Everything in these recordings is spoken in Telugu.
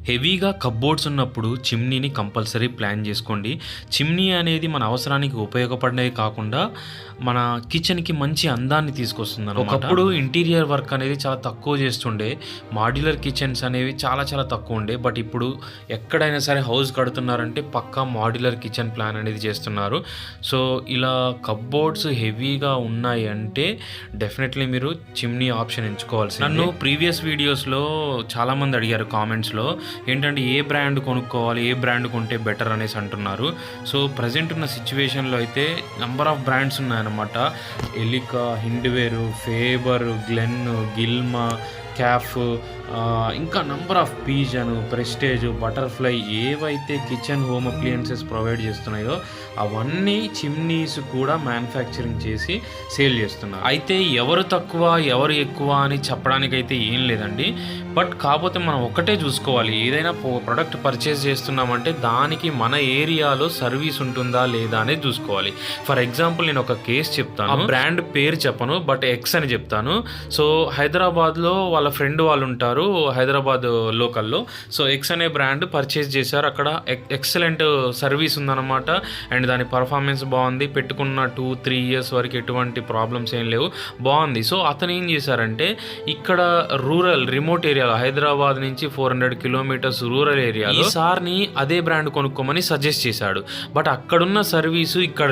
హెవీగా కప్బోర్డ్స్ ఉన్నప్పుడు చిమ్నీని కంపల్సరీ ప్లాన్ చేసుకోండి. చిమ్నీ అనేది మన అవసరానికి ఉపయోగపడేది కాకుండా మన కిచెన్కి మంచి అందాన్ని తీసుకొస్తుంది. ఒకప్పుడు ఇంటీరియర్ వర్క్ అనేది చాలా తక్కువ చేస్తుండే, మాడ్యులర్ కిచెన్స్ అనేవి చాలా చాలా తక్కువ ఉండే. బట్ ఇప్పుడు ఎక్కడైనా సరే హౌస్ కడుతున్నారంటే పక్కా మాడ్యులర్ కిచెన్ ప్లాన్ అనేది చేస్తున్నారు. సో ఇలా కప్బోర్డ్స్ హెవీగా ఉన్నాయి అంటే డెఫినెట్లీ మీరు చిమ్నీ ఆప్షన్ ఎంచుకోవాల్సింది. నన్ను ప్రీవియస్ వీడియోస్లో చాలామంది అడిగారు కామెంట్స్లో, ఏంటంటే ఏ బ్రాండ్ కొనుక్కోవాలి, ఏ బ్రాండ్ కొంటే బెటర్ అనేసి అంటున్నారు. సో ప్రజెంట్ ఉన్న సిచ్యువేషన్లో అయితే నెంబర్ ఆఫ్ బ్రాండ్స్ ఉన్నాయన్నమాట. ఎలికా, హిండ్వేరు, ఫేబర్, గ్లెన్, గిల్మా, క్యాఫ్, ఇంకా number of pigeon, prestige, butterfly ఏవైతే కిచెన్ హోమ్ అప్లియన్సెస్ ప్రొవైడ్ చేస్తున్నాయో అవన్నీ చిమ్నీస్ కూడా మ్యానుఫ్యాక్చరింగ్ చేసి సేల్ చేస్తున్నారు. అయితే ఎవరు తక్కువ ఎవరు ఎక్కువ అని చెప్పడానికైతే ఏం లేదండి. బట్ కాకపోతే మనం ఒకటే చూసుకోవాలి, ఏదైనా ప్రొడక్ట్ పర్చేస్ చేస్తున్నామంటే దానికి మన ఏరియాలో సర్వీస్ ఉంటుందా లేదా అనేది చూసుకోవాలి. ఫర్ ఎగ్జాంపుల్ నేను ఒక కేసు చెప్తాను, ఆ బ్రాండ్ పేరు చెప్పను బట్ ఎక్స్ అని చెప్తాను. సో హైదరాబాద్లో వాళ్ళ ఫ్రెండ్ వాళ్ళు ఉంటారు హైదరాబాద్ లోకల్లో. సో ఎక్స్ అనే బ్రాండ్ పర్చేస్ చేశారు. అక్కడ ఎక్సలెంట్ సర్వీస్ ఉందన్నమాట అండ్ దాని పర్ఫార్మెన్స్ బాగుంది. పెట్టుకున్న 2-3 years వరకు ఎటువంటి ప్రాబ్లమ్స్ ఏం లేవు, బాగుంది. సో అతను ఏం చేశారంటే ఇక్కడ రూరల్ రిమోట్ ఏరియాలో హైదరాబాద్ నుంచి 400 kilometers రూరల్ ఏరియాలో సార్ని అదే బ్రాండ్ కొనుక్కోమని సజెస్ట్ చేశాడు. బట్ అక్కడున్న సర్వీసు ఇక్కడ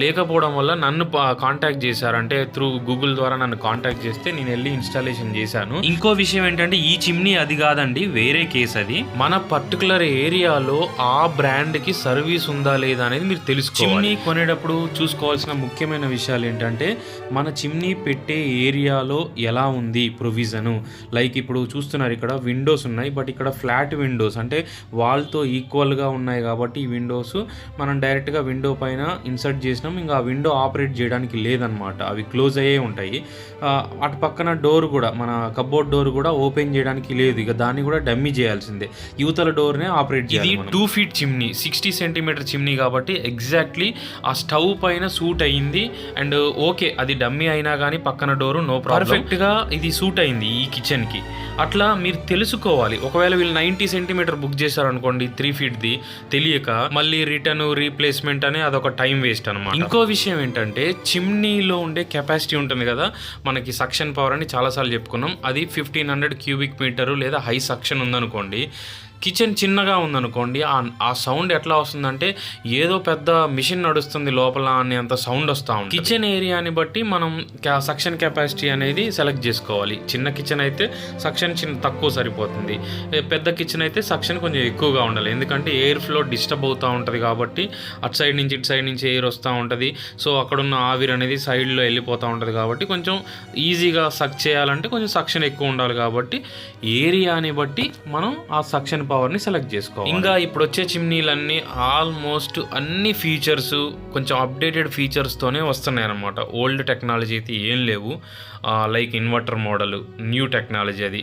లేకపోవడం వల్ల నన్ను కాంటాక్ట్ చేశారు. అంటే త్రూ గూగుల్ ద్వారా నన్ను కాంటాక్ట్ చేస్తే నేను వెళ్ళి ఇన్స్టాలేషన్ చేశాను. ఇంకో విషయం ఏంటంటే ఈ చిమ్నీ అది కాదండి, వేరే కేసు అది. మన పర్టికులర్ ఏరియాలో ఆ బ్రాండ్ కి సర్వీస్ ఉందా లేదా అనేది మీరు తెలుసుకోవాలి. చిమ్నీ కొనేటప్పుడు చూసుకోవాల్సిన ముఖ్యమైన విషయాలు ఏంటంటే మన చిమ్నీ పెట్టే ఏరియాలో ఎలా ఉంది ప్రొవిజను. లైక్ ఇప్పుడు చూస్తున్నారు ఇక్కడ విండోస్ ఉన్నాయి, బట్ ఇక్కడ ఫ్లాట్ విండోస్ అంటే వాల్తో ఈక్వల్గా ఉన్నాయి కాబట్టి ఈ విండోస్ మనం డైరెక్ట్గా విండో పైన ఇన్సర్ట్ చేసినాం, ఇంకా ఆ విండో ఆపరేట్ చేయడానికి లేదనమాట, అవి క్లోజ్ అయ్యే ఉంటాయి. అటు పక్కన డోర్ కూడా మన కప్బోర్డ్ డోర్ కూడా ఓపెన్ చేయడానికి లేదు, ఇక దాన్ని కూడా డమ్మీ చేయాల్సిందే, యువతల డోర్నే ఆపరేట్ చేయాలి. ఇది 2 feet చిమ్నీ, 60 centimeter చిమ్నీ కాబట్టి ఎగ్జాక్ట్లీ ఆ స్టవ్ పైన సూట్ అయ్యింది. అండ్ ఓకే అది డమ్మీ అయినా కానీ పక్కన డోరు నో ప్రాబ్లం, పర్ఫెక్ట్గా ఇది సూట్ అయింది ఈ కిచెన్కి. అట్లా మీరు తెలుసుకోవాలి. ఒకవేళ వీళ్ళు 90 centimeter బుక్ చేశారనుకోండి 3 feetది, తెలియక మళ్ళీ రిటర్న్ రీప్లేస్మెంట్ అనే అదొక టైం వేస్ట్ అనమాట. ఇంకో విషయం ఏంటంటే చిమ్నీలో ఉండే కెపాసిటీ ఉంటుంది కదా, మనకి సక్షన్ పవర్ అని చాలాసార్లు చెప్పుకున్నాం, అది 1500 cubic meter లేదా హై సక్షన్ ఉందనుకోండి. కిచెన్ చిన్నగా ఉందనుకోండి, ఆ సౌండ్ ఎట్లా వస్తుందంటే ఏదో పెద్ద మిషన్ నడుస్తుంది లోపల అని అంత సౌండ్ వస్తూ ఉంటుంది. కిచెన్ ఏరియాని బట్టి మనం సక్షన్ కెపాసిటీ అనేది సెలెక్ట్ చేసుకోవాలి. చిన్న కిచెన్ అయితే సక్షన్ తక్కువ సరిపోతుంది, పెద్ద కిచెన్ అయితే సక్షన్ కొంచెం ఎక్కువగా ఉండాలి. ఎందుకంటే ఎయిర్ ఫ్లో డిస్టర్బ్ అవుతూ ఉంటుంది కాబట్టి అటు సైడ్ నుంచి ఇటు సైడ్ నుంచి ఎయిర్ వస్తూ ఉంటుంది. సో అక్కడున్న ఆవిరి అనేది సైడ్లో వెళ్ళిపోతూ ఉంటుంది కాబట్టి కొంచెం ఈజీగా సక్ చేయాలంటే కొంచెం సక్షన్ ఎక్కువ ఉండాలి. కాబట్టి ఏరియాని బట్టి మనం ఆ సక్షన్ పవర్ని సెలెక్ట్ చేసుకోవాలి. ఇంకా ఇప్పుడు వచ్చే చిమ్నీలన్నీ ఆల్మోస్ట్ అన్ని ఫీచర్స్ కొంచెం అప్డేటెడ్ ఫీచర్స్తోనే వస్తున్నాయి అన్నమాట. ఓల్డ్ టెక్నాలజీ అయితే ఏం లేవు. Like inverter model, new technology అది.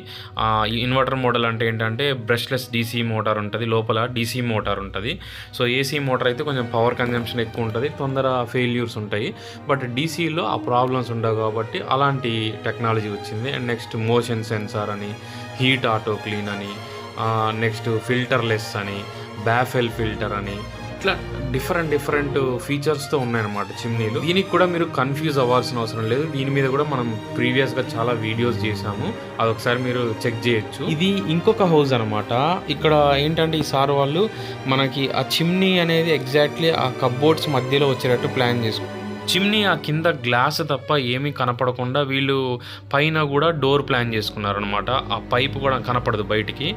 ఇన్వర్టర్ మోడల్ అంటే ఏంటంటే బ్రష్లెస్ డీసీ మోటార్ ఉంటుంది, లోపల డీసీ మోటార్ ఉంటుంది. సో ఏసీ మోటార్ అయితే కొంచెం పవర్ కన్జంప్షన్ ఎక్కువ ఉంటుంది, తొందర ఫెయిల్యూర్స్ ఉంటాయి. బట్ డీసీలో ఆ ప్రాబ్లమ్స్ ఉండవు కాబట్టి అలాంటి టెక్నాలజీ వచ్చింది. అండ్ నెక్స్ట్ మోషన్ సెన్సార్ అని, హీట్ ఆటో క్లీన్ అని, నెక్స్ట్ ఫిల్టర్లెస్ అని, బాఫెల్ ఫిల్టర్ అని, ఇట్లా డిఫరెంట్ ఫీచర్స్తో ఉన్నాయన్నమాట చిమ్నీలు. దీనికి కూడా మీరు కన్ఫ్యూజ్ అవ్వాల్సిన అవసరం లేదు. దీని మీద కూడా మనం ప్రీవియస్గా చాలా వీడియోస్ చేసాము, అదొకసారి మీరు చెక్ చేయొచ్చు. ఇది ఇంకొక హౌస్ అనమాట. ఇక్కడ ఏంటంటే ఈ సార్ వాళ్ళు మనకి ఆ చిమ్నీ అనేది ఎగ్జాక్ట్లీ ఆ కప్బోర్డ్స్ మధ్యలో వచ్చేటట్టు ప్లాన్ చేసుకుంటారు. చిమ్నీ ఆ కింద గ్లాస్ తప్ప ఏమీ కనపడకుండా వీళ్ళు పైన కూడా డోర్ ప్లాన్ చేసుకున్నారు అనమాట. ఆ పైపు కూడా కనపడదు బయటికి.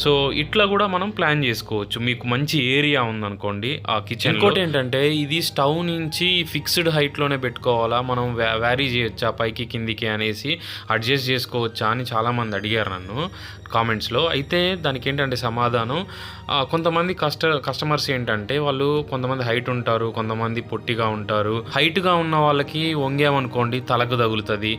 సో ఇట్లా కూడా మనం ప్లాన్ చేసుకోవచ్చు. మీకు మంచి ఏరియా ఉందనుకోండి ఆ కిచెన్. ఇంకోటి ఏంటంటే ఇది స్టవ్ నుంచి ఫిక్స్డ్ హైట్లోనే పెట్టుకోవాలా, మనం వ్యారీ చేయొచ్చా పైకి కిందికి అనేసి అడ్జస్ట్ చేసుకోవచ్చా అని చాలామంది అడిగారు నన్ను కామెంట్స్లో. అయితే దానికి ఏంటంటే సమాధానం, కొంతమంది కస్టమర్స్ ఏంటంటే వాళ్ళు కొంతమంది హైట్ ఉంటారు, కొంతమంది పొట్టిగా ఉంటారు. హైట్గా ఉన్న వాళ్ళకి వంగామనుకోండి తలకు తగులుతుంది,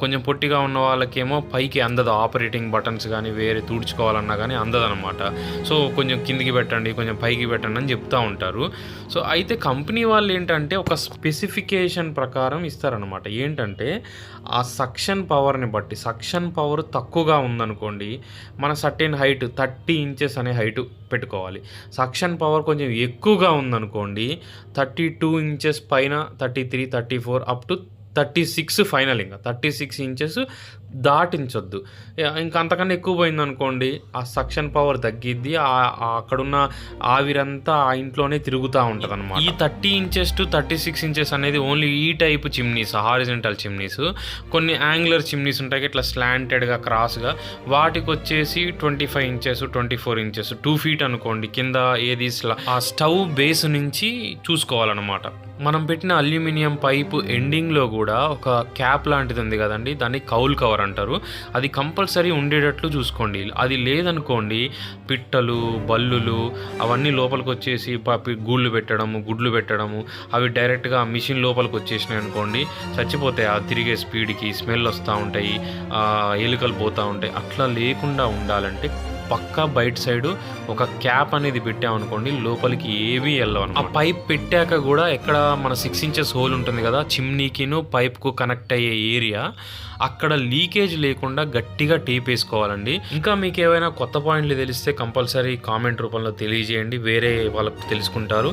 కొంచెం పొట్టిగా ఉన్న వాళ్ళకేమో పైకి అందదు, ఆపరేటింగ్ బటన్స్ కానీ వేరే తుడుచుకోవాలన్నా కానీ అందదనమాట. సో కొంచెం కిందికి పెట్టండి, కొంచెం పైకి పెట్టండి అని చెప్తూ ఉంటారు. సో అయితే కంపెనీ వాళ్ళు ఏంటంటే ఒక స్పెసిఫికేషన్ ప్రకారం ఇస్తారనమాట. ఏంటంటే ఆ సక్షన్ పవర్ని బట్టి, సక్షన్ పవర్ తక్కువగా ఉందనుకోండి, మన సర్టెన్ హైట్ 30 ఇంచెస్ అనే హైట్ పెట్టుకోవాలి. సక్షన్ పవర్ కొంచెం ఎక్కువగా ఉందనుకోండి, 32 ఇంచెస్ పైన 33, 34 అప్ టు 36 ఫైనల్. ఇంకా 36 ఇంచెస్ దాటించొద్దు. ఇంకా అంతకన్నా ఎక్కువ పోయిందనుకోండి ఆ సక్షన్ పవర్ తగ్గిద్ది, అక్కడున్న ఆవిరంతా ఆ ఇంట్లోనే తిరుగుతూ ఉంటుంది అనమాట. ఈ 30 ఇంచెస్ టు 36 ఇంచెస్ అనేది ఓన్లీ ఈ టైప్ చిమ్నీస్, హారిజెంటల్ చిమ్నీస్. కొన్ని యాంగులర్ చిమ్నీస్ ఉంటాయి ఇట్లా స్లాంటెడ్గా క్రాస్గా, వాటికి వచ్చేసి 25 ఇంచెస్ 24 ఇంచెస్ 2 feet అనుకోండి కింద. ఏది ఆ స్టవ్ బేస్ నుంచి చూసుకోవాలన్నమాట. మనం పెట్టిన అల్యూమినియం పైపు ఎండింగ్లో కూడా ఒక క్యాప్ లాంటిది ఉంది కదండి, దాన్ని కౌల్ కవర్ అంటారు. అది కంపల్సరీ ఉండేటట్లు చూసుకోండి. అది లేదనుకోండి పిట్టలు, బల్లులు అవన్నీ లోపలికి వచ్చేసి గుడ్లు పెట్టడము, అవి డైరెక్ట్గా మిషన్ లోపలికి వచ్చేసినాయి అనుకోండి చచ్చిపోతాయి. ఆ తిరిగే స్పీడ్కి స్మెల్ వస్తూ ఉంటాయి, ఎలుకలు పోతూ ఉంటాయి. అట్లా లేకుండా ఉండాలంటే పక్కా బయట సైడు ఒక క్యాప్ అనేది పెట్టామనుకోండి లోపలికి ఏవి వెళ్ళవు. ఆ పైప్ పెట్టాక కూడా ఎక్కడ మన 6 ఇంచెస్ హోల్ ఉంటుంది కదా చిమ్నీకిను పైప్కు కనెక్ట్ అయ్యే ఏరియా, అక్కడ లీకేజ్ లేకుండా గట్టిగా టేప్ వేసుకోవాలండి. ఇంకా మీకు ఏవైనా కొత్త పాయింట్లు తెలిస్తే కంపల్సరీ కామెంట్ రూపంలో తెలియజేయండి, వేరే వాళ్ళకు తెలుసుకుంటారు.